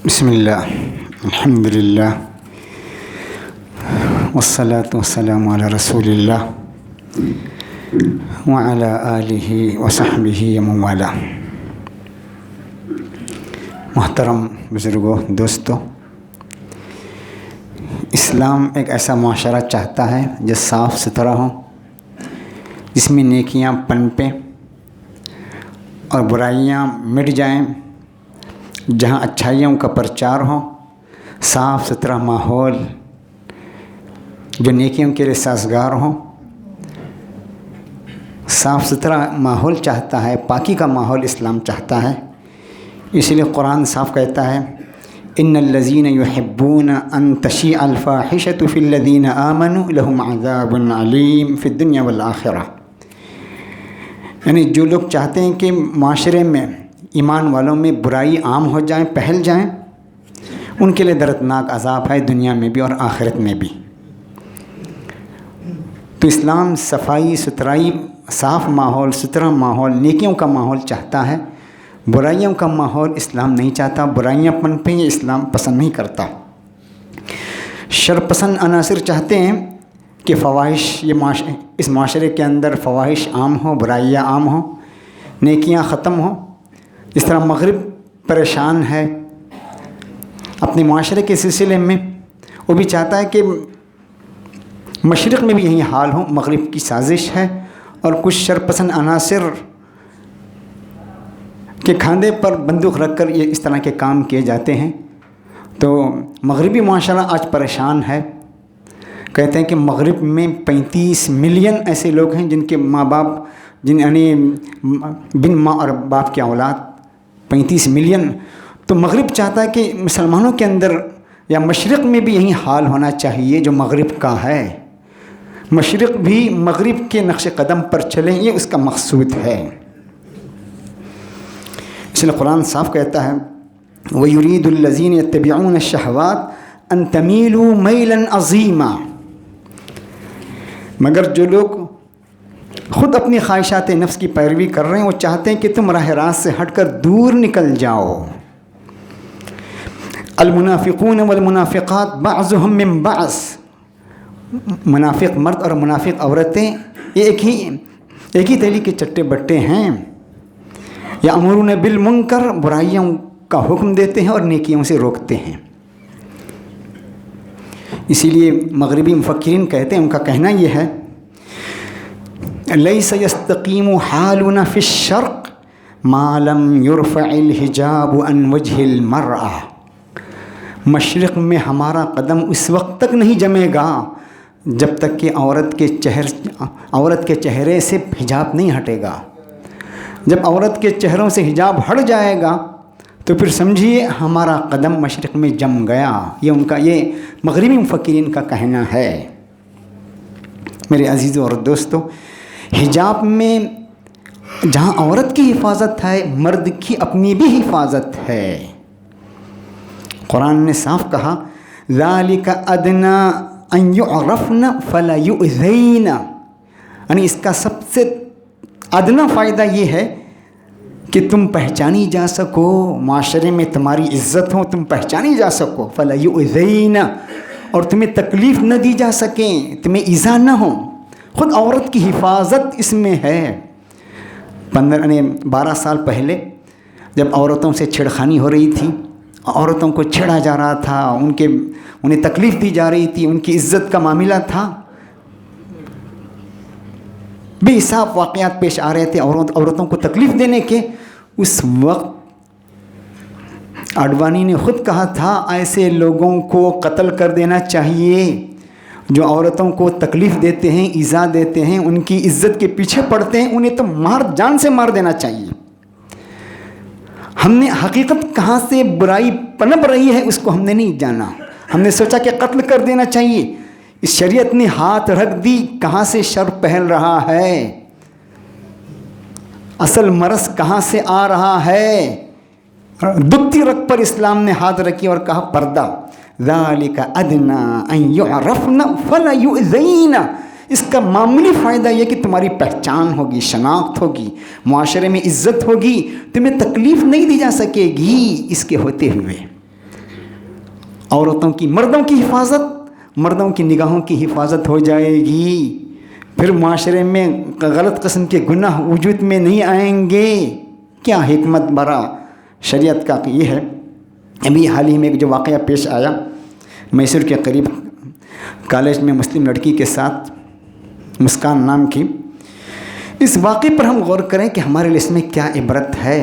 بسم اللہ الحمد للہ والصلاة والسلام علی رسول اللہ وعلی آلہ وصحبہ ومن والاه۔ محترم بزرگوں، دوستوں، اسلام ایک ایسا معاشرہ چاہتا ہے جو صاف ستھرا ہو، جس میں نیکیاں پنپیں اور برائیاں مٹ جائیں، جہاں اچھائیوں کا پرچار ہو، صاف ستھرا ماحول جو نیکیوں کے لیے سازگار ہو۔ صاف ستھرا ماحول چاہتا ہے، پاکی کا ماحول اسلام چاہتا ہے۔ اس لیے قرآن صاف کہتا ہے ان الذین یحبون ان تشیع الفاحشۃ فی الذین آمنوا لہم عذاب علیم فی الدنیا والآخرہ۔ یعنی جو لوگ چاہتے ہیں کہ معاشرے میں ایمان والوں میں برائی عام ہو جائیں، پھیل جائیں، ان کے لیے دردناک عذاب ہے دنیا میں بھی اور آخرت میں بھی۔ تو اسلام صفائی ستھرائی، صاف ماحول، ستھرا ماحول، نیکیوں کا ماحول چاہتا ہے۔ برائیوں کا ماحول اسلام نہیں چاہتا، برائیاں پنپیں یہ اسلام پسند نہیں کرتا۔ شر پسند عناصر چاہتے ہیں کہ فواحش، اس معاشرے کے اندر فواحش عام ہو، برائیاں عام ہوں، نیکیاں ختم ہوں۔ اس طرح مغرب پریشان ہے اپنے معاشرے کے سلسلے میں، وہ بھی چاہتا ہے کہ مشرق میں بھی یہی حال ہو۔ مغرب کی سازش ہے اور کچھ شرپسند عناصر کے کھاندے پر بندوق رکھ کر یہ اس طرح کے کام کیے جاتے ہیں۔ تو مغربی معاشرہ آج پریشان ہے۔ کہتے ہیں کہ مغرب میں 35 ملین ایسے لوگ ہیں جن کے ماں باپ، یعنی بن ماں اور باپ کی اولاد 35 ملین۔ تو مغرب چاہتا ہے کہ مسلمانوں کے اندر یا مشرق میں بھی یہی حال ہونا چاہیے جو مغرب کا ہے۔ مشرق بھی مغرب کے نقش قدم پر چلیں، یہ اس کا مقصود ہے۔ اس لیے قرآن صاف کہتا ہے وَيُرِيدُ الَّذِينَ يَتَّبِعُونَ الشَّهَوَاتِ أَن تَمِيلُوا مَيْلًا عَظِيمًا۔ مگر جو لوگ خود اپنی خواہشات نفس کی پیروی کر رہے ہیں، وہ چاہتے ہیں کہ تم راہ راست سے ہٹ کر دور نکل جاؤ۔ المنافقون والمنافقات بعضهم من بعض۔ منافق مرد اور منافق عورتیں ایک ہی تیلی کے چٹے بٹے ہیں۔ یأمرون بالمنکر، برائیوں کا حکم دیتے ہیں اور نیکیوں سے روکتے ہیں۔ اسی لیے مغربی مفکرین کہتے ہیں، ان کا کہنا یہ ہے لیس یستقیم حالنا فی الشرق ما لم یرفع الحجاب عن وجہ المرأة۔ مشرق میں ہمارا قدم اس وقت تک نہیں جمے گا جب تک کہ عورت کے چہرے سے حجاب نہیں ہٹے گا۔ جب عورت کے چہروں سے حجاب ہٹ جائے گا تو پھر سمجھیے ہمارا قدم مشرق میں جم گیا۔ یہ مغربی مفکرین کا کہنا ہے۔ میرے عزیزوں اور دوستوں، حجاب میں جہاں عورت کی حفاظت ہے، مرد کی اپنی بھی حفاظت ہے۔ قرآن نے صاف کہا ذَلِكَ أَدْنَىٰ أَن يُعْرَفْنَ فَلَا يُؤْذَيْنَ۔ یعنی اس کا سب سے ادنا فائدہ یہ ہے کہ تم پہچانی جا سکو، معاشرے میں تمہاری عزت ہو، تم پہچانی جا سکو، فَلَا يُؤْذَيْنَ، اور تمہیں تکلیف نہ دی جا سکیں، تمہیں ایذا نہ ہو۔ خود عورت کی حفاظت اس میں ہے۔ 12 سال پہلے جب عورتوں سے چھیڑخانی ہو رہی تھی، عورتوں کو چھیڑا جا رہا تھا، انہیں تکلیف دی جا رہی تھی، ان کی عزت کا معاملہ تھا، بے حساب واقعات پیش آ رہے تھے عورتوں کو تکلیف دینے کے۔ اس وقت اڈوانی نے خود کہا تھا ایسے لوگوں کو قتل کر دینا چاہیے جو عورتوں کو تکلیف دیتے ہیں، ایذا دیتے ہیں، ان کی عزت کے پیچھے پڑتے ہیں، انہیں تو جان سے مار دینا چاہیے۔ ہم نے حقیقت کہاں سے برائی پنپ رہی ہے اس کو ہم نے نہیں جانا، ہم نے سوچا کہ قتل کر دینا چاہیے۔ اس شریعت نے ہاتھ رکھ دی کہاں سے شر پھیل رہا ہے، اصل مرض کہاں سے آ رہا ہے۔ دکھتی رگ پر اسلام نے ہاتھ رکھی اور کہا پردہ۔ ذَلِكَ أَدْنَىٰ أَن يُعْرَفْنَ فَلَا يُؤْذَيْنَ۔ اس کا معمولی فائدہ یہ کہ تمہاری پہچان ہوگی، شناخت ہوگی، معاشرے میں عزت ہوگی، تمہیں تکلیف نہیں دی جا سکے گی اس کے ہوتے ہوئے۔ عورتوں کی، مردوں کی حفاظت، مردوں کی نگاہوں کی حفاظت ہو جائے گی، پھر معاشرے میں غلط قسم کے گناہ وجود میں نہیں آئیں گے۔ کیا حکمت برا شریعت کا یہ ہے۔ ابھی حال ہی میں ایک جو واقعہ پیش آیا میسور کے قریب، کالج میں مسلم لڑکی کے ساتھ، مسکان نام کی، اس واقعے پر ہم غور کریں کہ ہمارے لیے اس میں کیا عبرت ہے،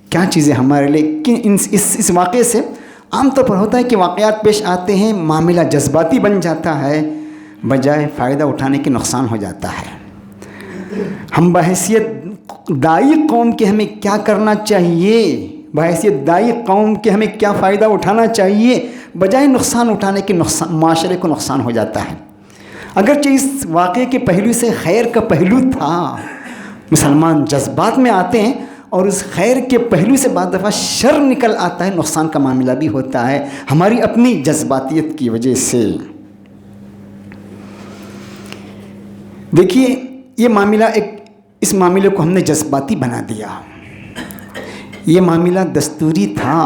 کیا چیزیں ہمارے لیے کہ اس واقعے سے عام طور پر ہوتا ہے کہ واقعات پیش آتے ہیں، معاملہ جذباتی بن جاتا ہے، بجائے فائدہ اٹھانے کے نقصان ہو جاتا ہے۔ ہم بحیثیت دائی قوم کے ہمیں کیا کرنا چاہیے، بحیثیت دائی قوم کے ہمیں کیا فائدہ اٹھانا چاہیے، بجائے نقصان اٹھانے کے معاشرے کو نقصان ہو جاتا ہے۔ اگرچہ اس واقعے کے پہلو سے خیر کا پہلو تھا، مسلمان جذبات میں آتے ہیں اور اس خیر کے پہلو سے بعض دفعہ شر نکل آتا ہے، نقصان کا معاملہ بھی ہوتا ہے ہماری اپنی جذباتیت کی وجہ سے۔ دیکھیے یہ معاملہ اس معاملے کو ہم نے جذباتی بنا دیا، یہ معاملہ دستوری تھا،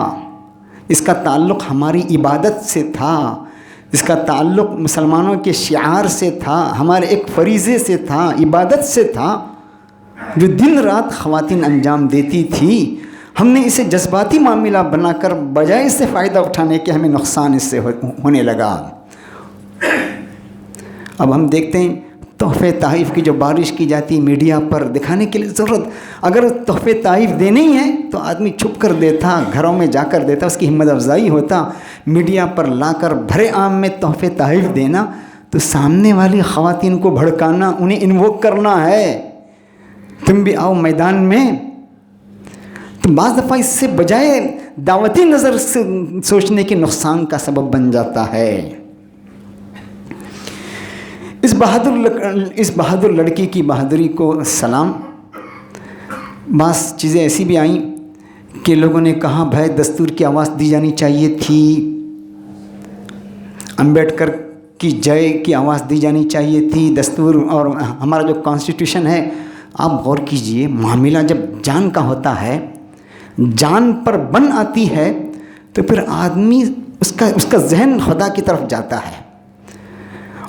اس کا تعلق ہماری عبادت سے تھا، اس کا تعلق مسلمانوں کے شعار سے تھا، ہمارے ایک فریضے سے تھا، عبادت سے تھا جو دن رات خواتین انجام دیتی تھی۔ ہم نے اسے جذباتی معاملہ بنا کر بجائے اس سے فائدہ اٹھانے کے ہمیں نقصان اس سے ہونے لگا۔ اب ہم دیکھتے ہیں تحفے تحائف کی جو بارش کی جاتی میڈیا پر دکھانے کے لیے، ضرورت اگر تحفے تحائف دینے ہی ہیں تو آدمی چھپ کر دیتا، گھروں میں جا کر دیتا، اس کی ہمت افزائی ہوتا۔ میڈیا پر لا کر بھرے عام میں تحفے تحائف دینا تو سامنے والی خواتین کو بھڑکانا، انہیں انووک کرنا ہے، تم بھی آؤ میدان میں۔ تو بعض دفعہ اس سے بجائے دعوتی نظر سے سوچنے کے نقصان کا سبب بن جاتا ہے۔ اس بہادر لڑکی کی بہادری کو سلام۔ بعض چیزیں ایسی بھی آئیں کہ لوگوں نے کہا بھائی دستور کی آواز دی جانی چاہیے تھی، امبیڈکر کی جے کی آواز دی جانی چاہیے تھی، دستور اور ہمارا جو کانسٹیٹیوشن ہے۔ آپ غور کیجئے، معاملہ جب جان کا ہوتا ہے، جان پر بن آتی ہے تو پھر آدمی اس کا ذہن خدا کی طرف جاتا ہے،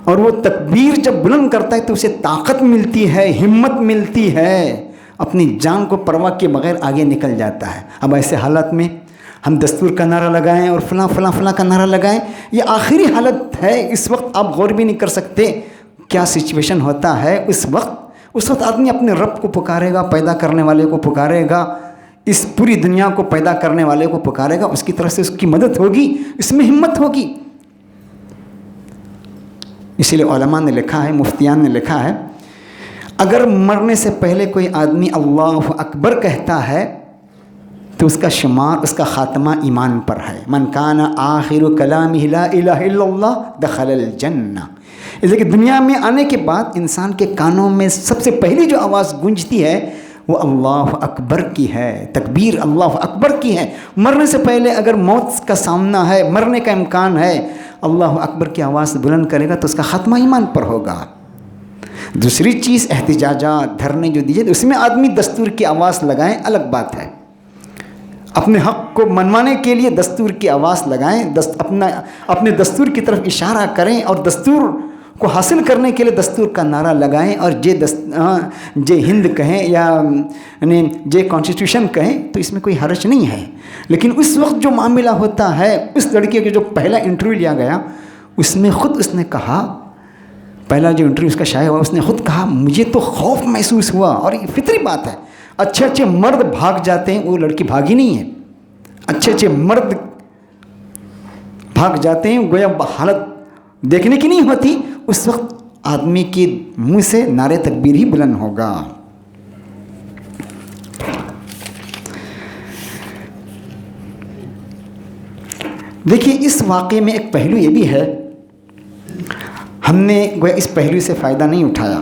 اور وہ تکبیر جب بلند کرتا ہے تو اسے طاقت ملتی ہے، ہمت ملتی ہے، اپنی جان کو پرواہ کے بغیر آگے نکل جاتا ہے۔ اب ایسے حالات میں ہم دستور کا نعرہ لگائیں اور فلاں فلاں فلاں کا نعرہ لگائیں، یہ آخری حالت ہے۔ اس وقت آپ غور بھی نہیں کر سکتے کیا سچویشن ہوتا ہے اس وقت آدمی اپنے رب کو پکارے گا، پیدا کرنے والے کو پکارے گا، اس پوری دنیا کو پیدا کرنے والے کو پکارے گا، اس کی طرف سے اس کی مدد ہوگی، اس میں ہمت ہوگی۔ اسی لیے علماء نے لکھا ہے، مفتیان نے لکھا ہے، اگر مرنے سے پہلے کوئی آدمی اللہ اکبر کہتا ہے تو اس کا شمار، اس کا خاتمہ ایمان پر ہے۔ من کان آخر کلامہ لا الہ الا اللہ دخل الجنہ۔ اس لیے کہ دنیا میں آنے کے بعد انسان کے کانوں میں سب سے پہلی جو آواز گونجتی ہے وہ اللہ اکبر کی ہے، تکبیر اللہ اکبر کی ہے۔ مرنے سے پہلے اگر موت کا سامنا ہے، مرنے کا امکان ہے، اللہ اکبر کی آواز بلند کرے گا تو اس کا خاتمہ ایمان پر ہوگا۔ دوسری چیز احتجاجات، دھرنے جو دیجیے، اس میں آدمی دستور کی آواز لگائیں، الگ بات ہے۔ اپنے حق کو منوانے کے لیے دستور کی آواز لگائیں، اپنے دستور کی طرف اشارہ کریں اور دستور کو حاصل کرنے کے لیے دستور کا نعرہ لگائیں، اور جے ہند کہیں یا جے کانسٹیٹیوشن کہیں تو اس میں کوئی حرج نہیں ہے۔ لیکن اس وقت جو معاملہ ہوتا ہے، اس لڑکی کا جو پہلا انٹرویو لیا گیا اس میں خود اس نے کہا، پہلا جو انٹرویو اس کا شائع ہوا، اس نے خود کہا مجھے تو خوف محسوس ہوا، اور یہ فطری بات ہے۔ اچھے اچھے مرد بھاگ جاتے ہیں، وہ لڑکی بھاگی نہیں ہے، اچھے اچھے مرد بھاگ جاتے ہیں، گویا حالت دیکھنے کی نہیں ہوتی، اس وقت آدمی کے منہ سے نعرے تکبیر ہی بلند ہوگا۔ دیکھیے اس واقعے میں ایک پہلو یہ بھی ہے، ہم نے گویا اس پہلو سے فائدہ نہیں اٹھایا۔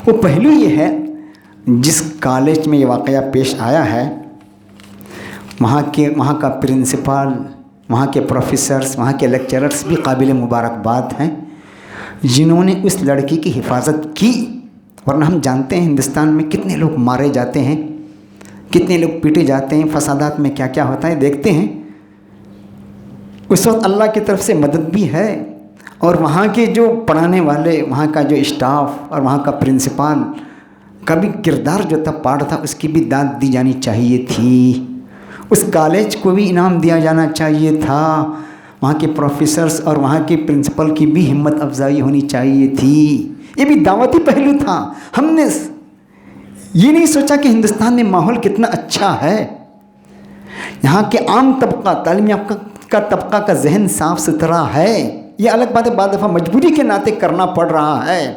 وہ پہلو یہ ہے، جس کالج میں یہ واقعہ پیش آیا ہے، وہاں کا پرنسپل، وہاں کے پروفیسرز، وہاں کے لیکچررز بھی قابل مبارکباد ہیں۔ جنہوں نے اس لڑکی کی حفاظت کی، ورنہ ہم جانتے ہیں ہندوستان میں کتنے لوگ مارے جاتے ہیں، کتنے لوگ پیٹے جاتے ہیں، فسادات میں کیا کیا ہوتا ہے دیکھتے ہیں۔ اس وقت اللہ کی طرف سے مدد بھی ہے، اور وہاں کے جو پڑھانے والے، وہاں کا جو اسٹاف اور وہاں کا پرنسپال کا بھی کردار جو تھا، پاٹ تھا، اس کی بھی داد دی جانی چاہیے تھی۔ اس کالج کو بھی انعام دیا جانا چاہیے تھا، وہاں کے پروفیسرز اور وہاں کے پرنسپل کی بھی ہمت افزائی ہونی چاہیے تھی۔ یہ بھی دعوتی پہلو تھا۔ ہم نے یہ نہیں سوچا کہ ہندوستان میں ماحول کتنا اچھا ہے، یہاں کے عام طبقہ، تعلیم یافتہ کا طبقہ کا ذہن صاف ستھرا ہے۔ یہ الگ بات ہے، بعض دفعہ مجبوری کے ناطے کرنا پڑ رہا ہے،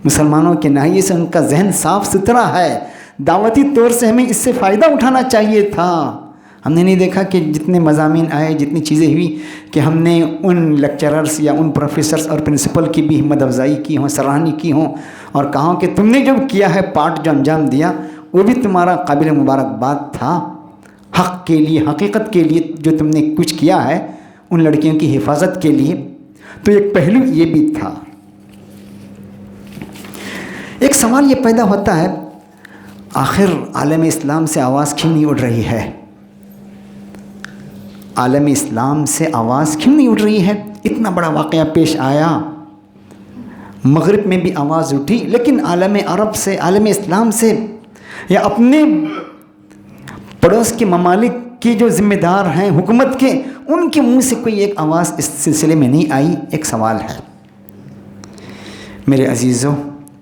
مسلمانوں کے ناحیے سے ان کا ذہن صاف ستھرا ہے۔ دعوتی طور سے ہمیں اس سے فائدہ اٹھانا چاہیے تھا۔ ہم نے نہیں دیکھا کہ جتنے مضامین آئے، جتنی چیزیں ہوئی، کہ ہم نے ان لیکچررز یا ان پروفیسرز اور پرنسپل کی بھی ہمت افزائی کی ہوں، سراہنی کی ہوں، اور کہا کہ تم نے جو کیا ہے، پارٹ جو انجام دیا، وہ بھی تمہارا قابل مبارکباد تھا۔ حق کے لیے، حقیقت کے لیے جو تم نے کچھ کیا ہے ان لڑکیوں کی حفاظت کے لیے، تو ایک پہلو یہ بھی تھا۔ ایک سوال یہ پیدا ہوتا ہے، آخر عالم اسلام سے آواز کیوں نہیں اٹھ رہی ہے؟ عالم اسلام سے آواز کیوں نہیں اٹھ رہی ہے؟ اتنا بڑا واقعہ پیش آیا، مغرب میں بھی آواز اٹھی، لیکن عالم عرب سے، عالم اسلام سے، یا اپنے پڑوس کے ممالک کے جو ذمہ دار ہیں حکومت کے، ان کے منہ سے کوئی ایک آواز اس سلسلے میں نہیں آئی۔ ایک سوال ہے میرے عزیزوں،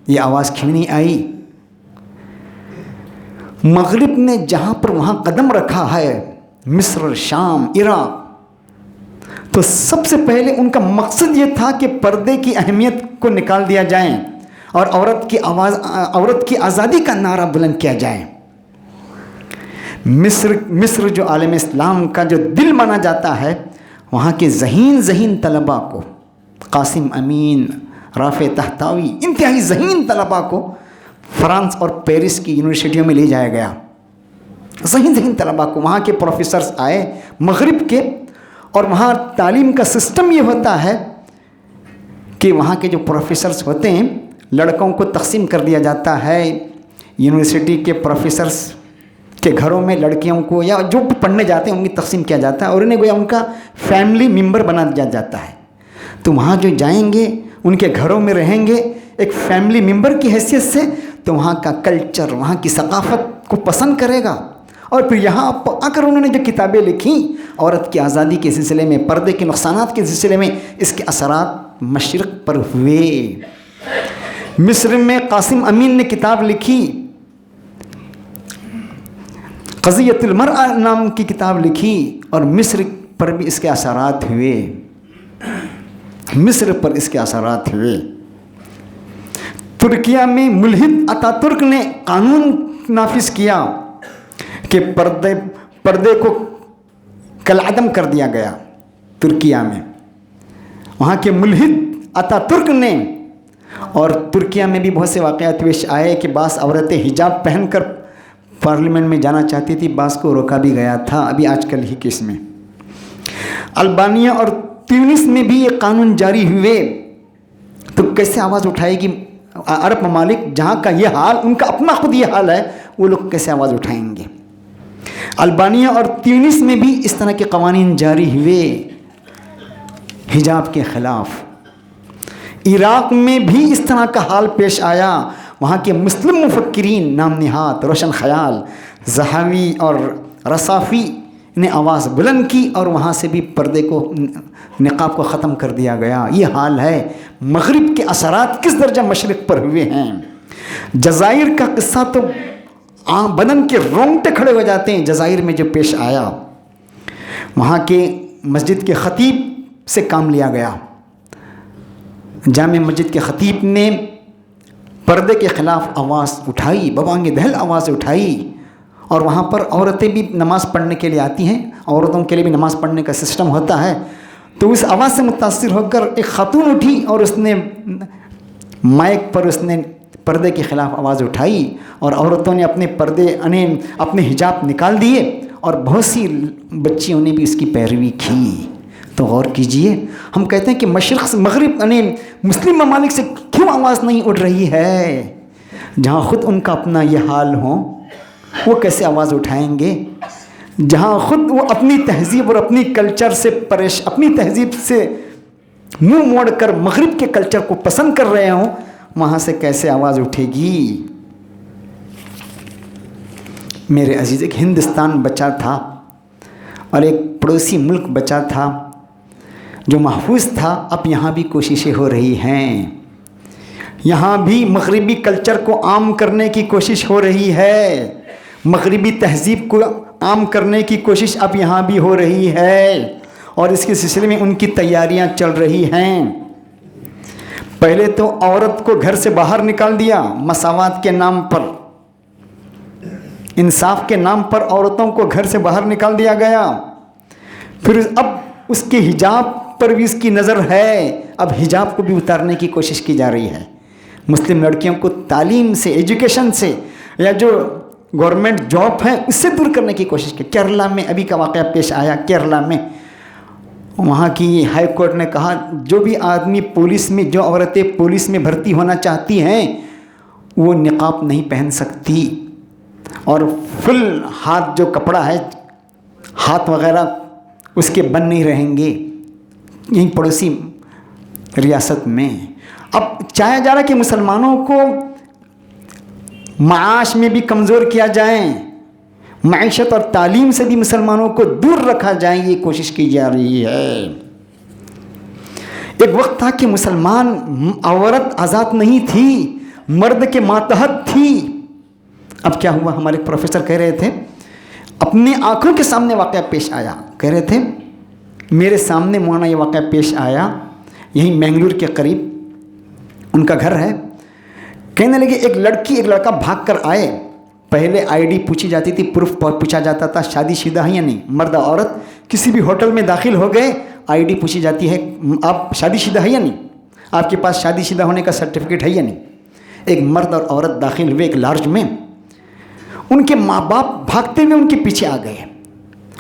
یہ آواز کیوں نہیں آئی؟ مغرب نے جہاں پر وہاں قدم رکھا ہے، مصر، شام، عراق، تو سب سے پہلے ان کا مقصد یہ تھا کہ پردے کی اہمیت کو نکال دیا جائے اور عورت کی آزادی کا نعرہ بلند کیا جائے۔ مصر جو عالم اسلام کا جو دل مانا جاتا ہے، وہاں کے ذہین طلباء کو، قاسم امین، رافع تحتاوی، انتہائی ذہین طلباء کو فرانس اور پیرس کی یونیورسٹیوں میں لے جایا گیا۔ ذہین طلباء کو، وہاں کے پروفیسرز آئے مغرب کے، اور وہاں تعلیم کا سسٹم یہ ہوتا ہے کہ وہاں کے جو پروفیسرز ہوتے ہیں، لڑکوں کو تقسیم کر دیا جاتا ہے، یونیورسٹی کے پروفیسرز کے گھروں میں لڑکیوں کو یا جو پڑھنے جاتے ہیں ان کی تقسیم کیا جاتا ہے، اور انہیں گویا ان کا فیملی ممبر بنا دیا جاتا ہے۔ تو وہاں جو جائیں گے، ان کے گھروں میں رہیں گے ایک فیملی ممبر کی حیثیت سے، تو وہاں کا کلچر، وہاں کی ثقافت کو پسند کرے گا۔ اور پھر یہاں آ کر انہوں نے جو کتابیں لکھیں عورت کی آزادی کے سلسلے میں، پردے کے نقصانات کے سلسلے میں، اس کے اثرات مشرق پر ہوئے۔ مصر میں قاسم امین نے کتاب لکھی، قضیۃ المرأہ نام کی کتاب لکھی، اور مصر پر بھی اس کے اثرات ہوئے، مصر پر اس کے اثرات ہوئے۔ ترکیہ میں ملحد اتا ترک نے قانون نافذ کیا کہ پردے کو کالعدم کر دیا گیا ترکیہ میں، وہاں کے ملحد اتا ترک نے۔ اور ترکیہ میں بھی بہت سے واقعات پیش آئے کہ بعض عورتیں حجاب پہن کر پارلیمنٹ میں جانا چاہتی تھی، بعض کو روکا بھی گیا تھا، ابھی آج کل ہی کس میں۔ البانیہ اور تیونس میں بھی یہ قانون جاری ہوئے، تو کیسے آواز اٹھائے گی عرب ممالک جہاں کا یہ حال، ان کا اپنا خود یہ حال ہے، وہ لوگ کیسے آواز اٹھائیں گے؟ البانیہ اور تیونس میں بھی اس طرح کے قوانین جاری ہوئے حجاب کے خلاف۔ عراق میں بھی اس طرح کا حال پیش آیا، وہاں کے مسلم مفکرین نام نہاد روشن خیال زہاوی اور رصافی نے آواز بلند کی، اور وہاں سے بھی پردے کو، نقاب کو ختم کر دیا گیا۔ یہ حال ہے۔ مغرب کے اثرات کس درجہ مشرق پر ہوئے ہیں۔ جزائر کا قصہ تو بدن کے رونگٹے کھڑے ہو جاتے ہیں۔ جزائر میں جو پیش آیا، وہاں کے مسجد کے خطیب سے کام لیا گیا، جامع مسجد کے خطیب نے پردے کے خلاف آواز اٹھائی، ببانگ دہل آواز اٹھائی، اور وہاں پر عورتیں بھی نماز پڑھنے کے لیے آتی ہیں، عورتوں کے لیے بھی نماز پڑھنے کا سسٹم ہوتا ہے۔ تو اس آواز سے متاثر ہو کر ایک خاتون اٹھی اور اس نے مائک پر اس نے پردے کے خلاف آواز اٹھائی، اور عورتوں نے اپنے حجاب نکال دیے، اور بہت سی بچیوں نے بھی اس کی پیروی کی۔ تو غور کیجئے، ہم کہتے ہیں کہ مشرق سے مغرب یعنی مسلم ممالک سے کیوں آواز نہیں اٹھ رہی ہے؟ جہاں خود ان کا اپنا یہ حال ہو وہ کیسے آواز اٹھائیں گے؟ جہاں خود وہ اپنی تہذیب اور اپنی کلچر سے اپنی تہذیب سے منہ موڑ کر مغرب کے کلچر کو پسند کر رہے ہوں، وہاں سے کیسے آواز اٹھے گی؟ میرے عزیز، ایک ہندوستان بچا تھا اور ایک پڑوسی ملک بچا تھا جو محفوظ تھا. اب یہاں بھی کوششیں ہو رہی ہیں، یہاں بھی مغربی کلچر کو عام کرنے کی کوشش ہو رہی ہے، مغربی تہذیب کو عام کرنے کی کوشش اب یہاں بھی ہو رہی ہے، اور اس کے سلسلے میں ان کی تیاریاں چل رہی ہیں. پہلے تو عورت کو گھر سے باہر نکال دیا، مساوات کے نام پر، انصاف کے نام پر عورتوں کو گھر سے باہر نکال دیا گیا. پھر اب اس کے حجاب پر بھی اس کی نظر ہے، اب حجاب کو بھی اتارنے کی کوشش کی جا رہی ہے. مسلم لڑکیوں کو تعلیم سے، ایجوکیشن سے، یا جو گورنمنٹ جاب ہے اس سے دور کرنے کی کوشش کی. کیرلا میں ابھی کا واقعہ پیش آیا، کیرلا میں وہاں کی ہائی کورٹ نے کہا جو بھی آدمی پولیس میں، جو عورتیں پولیس میں بھرتی ہونا چاہتی ہیں وہ نقاب نہیں پہن سکتی، اور فل ہاتھ جو کپڑا ہے، ہاتھ وغیرہ اس کے بند نہیں رہیں گے. یہیں پڑوسی ریاست میں اب چاہا جا رہا کہ مسلمانوں کو معاش میں بھی کمزور کیا جائے، معیشت اور تعلیم سے بھی مسلمانوں کو دور رکھا جائے، یہ کوشش کی جا رہی ہے. ایک وقت تھا کہ مسلمان عورت آزاد نہیں تھی، مرد کے ماتحت تھی. اب کیا ہوا؟ ہمارے پروفیسر کہہ رہے تھے، اپنے آنکھوں کے سامنے واقعہ پیش آیا. کہہ رہے تھے میرے سامنے مولانا یہ واقعہ پیش آیا، یہیں مینگلور کے قریب ان کا گھر ہے. کہنے لگے ایک لڑکی ایک لڑکا بھاگ کر آئے. پہلے آئی ڈی پوچھی جاتی تھی، پروف پوچھا جاتا تھا، شادی شدہ ہے یا نہیں. مرد عورت کسی بھی ہوٹل میں داخل ہو گئے، آئی ڈی پوچھی جاتی ہے آپ شادی شدہ ہے یا نہیں، آپ کے پاس شادی شدہ ہونے کا سرٹیفکیٹ ہے یا نہیں. ایک مرد اور عورت داخل ہوئے ایک لاڈج میں، ان کے ماں باپ بھاگتے ہوئے ان کے پیچھے آ گئے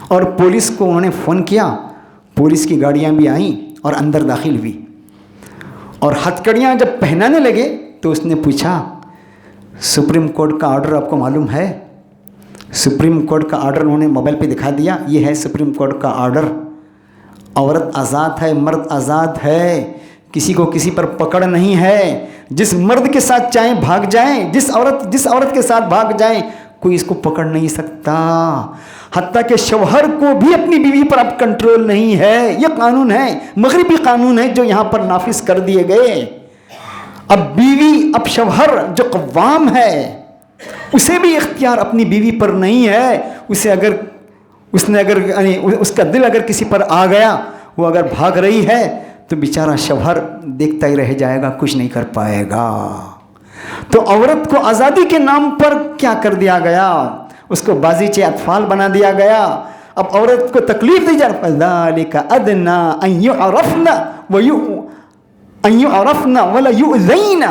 اور پولیس کو انہوں نے فون کیا. پولیس کی گاڑیاں بھی آئیں اور اندر داخل ہوئی، اور ہتھکڑیاں جب پہنانے لگے تو اس نے پوچھا سپریم کورٹ کا آرڈر آپ کو معلوم ہے؟ سپریم کورٹ کا آرڈر انہوں نے موبائل پہ دکھا دیا، یہ ہے سپریم کورٹ کا آرڈر، عورت آزاد ہے، مرد آزاد ہے، کسی کو کسی پر پکڑ نہیں ہے. جس مرد کے ساتھ چاہیں بھاگ جائیں، جس عورت کے ساتھ بھاگ جائیں، کوئی اس کو پکڑ نہیں سکتا. حتیٰ کہ شوہر کو بھی اپنی بیوی پر اب کنٹرول نہیں ہے. یہ قانون ہے، مغربی قانون ہے جو یہاں پر نافذ کر دیے گئے. اب بیوی، اب شوہر جو قوام ہے اسے بھی اختیار اپنی بیوی پر نہیں ہے. اس کا دل اگر کسی پر آ گیا، وہ اگر بھاگ رہی ہے تو بیچارہ شوہر دیکھتا ہی رہ جائے گا، کچھ نہیں کر پائے گا. تو عورت کو آزادی کے نام پر کیا کر دیا گیا؟ اس کو بازیچے اطفال بنا دیا گیا. اب عورت کو تکلیف دی جا رہی ہے. ذَلِكَ أَدْنَىٰ أَن يُعْرَفْنَ وَلَا يُؤْذَيْنَ.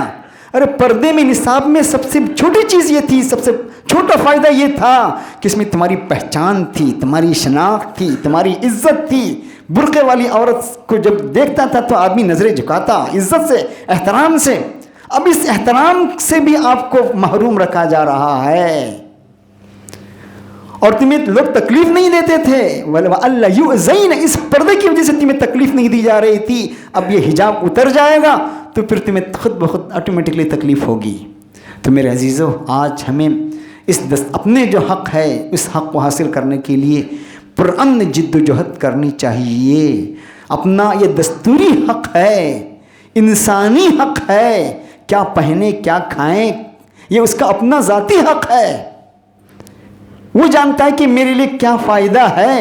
ارے پردے میں، نصاب میں سب سے چھوٹی چیز یہ تھی، سب سے چھوٹا فائدہ یہ تھا کہ اس میں تمہاری پہچان تھی، تمہاری شناخت تھی، تمہاری عزت تھی. برقعے والی عورت کو جب دیکھتا تھا تو آدمی نظریں جھکاتا، عزت سے، احترام سے. اب اس احترام سے بھی آپ کو محروم رکھا جا رہا ہے، اور تمہیں لوگ تکلیف نہیں دیتے تھے. وَأَلَّا يُؤْذَيْنَ. اس پردے کی وجہ سے تمہیں تکلیف نہیں دی جا رہی تھی. اب یہ حجاب اتر جائے گا تو پھر تمہیں خود بخود آٹومیٹکلی تکلیف ہوگی. تو میرے عزیزو، آج ہمیں اپنے جو حق ہے اس حق کو حاصل کرنے کے لیے پرامن جد و جہد کرنی چاہیے. اپنا یہ دستوری حق ہے، انسانی حق ہے. کیا پہنے، کیا کھائیں، یہ اس کا اپنا ذاتی حق ہے. وہ جانتا ہے کہ میرے لیے کیا فائدہ ہے.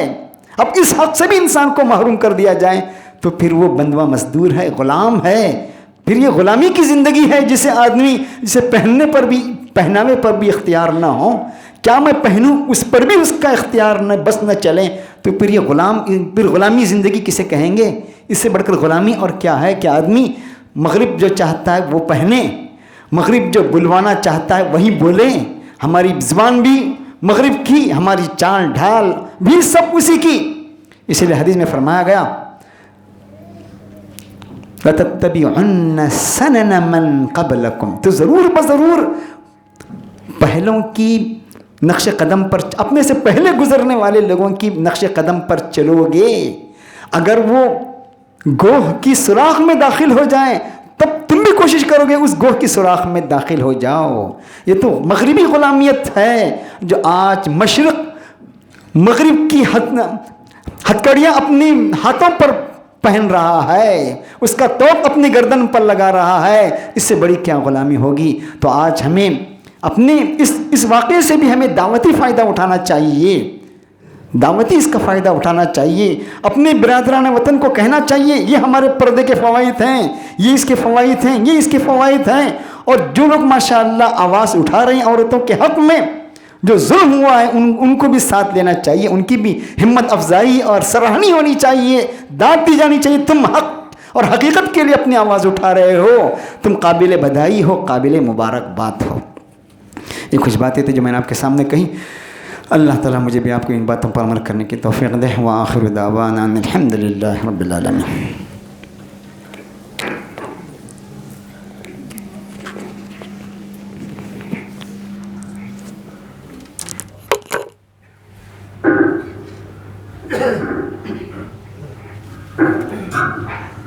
اب اس حق سے بھی انسان کو محروم کر دیا جائے تو پھر وہ بندوا مزدور ہے، غلام ہے. پھر یہ غلامی کی زندگی ہے جسے پہناوے پر بھی اختیار نہ ہو. کیا میں پہنوں اس پر بھی اس کا اختیار نہ چلے، تو پھر یہ غلامی زندگی کسے کہیں گے؟ اس سے بڑھ کر غلامی اور کیا ہے کہ آدمی مغرب جو چاہتا ہے وہ پہنے، مغرب جو بلوانا چاہتا ہے وہی بولے. ہماری زبان بھی مغرب کی، ہماری چال ڈھال بھی سب اسی کی. اسی لیے حدیث میں فرمایا گیا لَتَتَّبِعُنَّ سَنَنَ مَنْ قَبْلَكُمْ، تو ضرور بضرور پہلوں کی نقش قدم پر، اپنے سے پہلے گزرنے والے لوگوں کی نقش قدم پر چلو گے. اگر وہ گوہ کی سوراخ میں داخل ہو جائیں تب تم بھی کوشش کرو گے اس گوہ کی سوراخ میں داخل ہو جاؤ. یہ تو مغربی غلامیت ہے جو آج مشرق مغرب کی ہتھکڑیاں اپنی ہاتھوں پر پہن رہا ہے، اس کا توپ اپنی گردن پر لگا رہا ہے. اس سے بڑی کیا غلامی ہوگی. تو آج ہمیں اپنے اس واقعے سے بھی ہمیں دعوتی فائدہ اٹھانا چاہیے، دعوتی اس کا فائدہ اٹھانا چاہیے. اپنے برادران وطن کو کہنا چاہیے یہ ہمارے پردے کے فوائد ہیں، یہ اس کے فوائد ہیں، یہ اس کے فوائد ہیں. اور جو لوگ ماشاءاللہ آواز اٹھا رہے ہیں عورتوں کے حق میں، جو ظلم ہوا ہے ان کو بھی ساتھ لینا چاہیے، ان کی بھی ہمت افزائی اور سراہنی ہونی چاہیے، داد دی جانی چاہیے. تم حق اور حقیقت کے لیے اپنی آواز اٹھا رہے ہو، تم قابل بدائی ہو، قابل مبارکباد ہو. یہ کچھ باتیں تھیں جو میں نے آپ کے سامنے کہیں. اللہ تعالیٰ مجھے بھی آپ کو ان باتوں پر عمل کرنے کی توفیق دے. وآخر دعوانا ان الحمد للہ رب العالمین.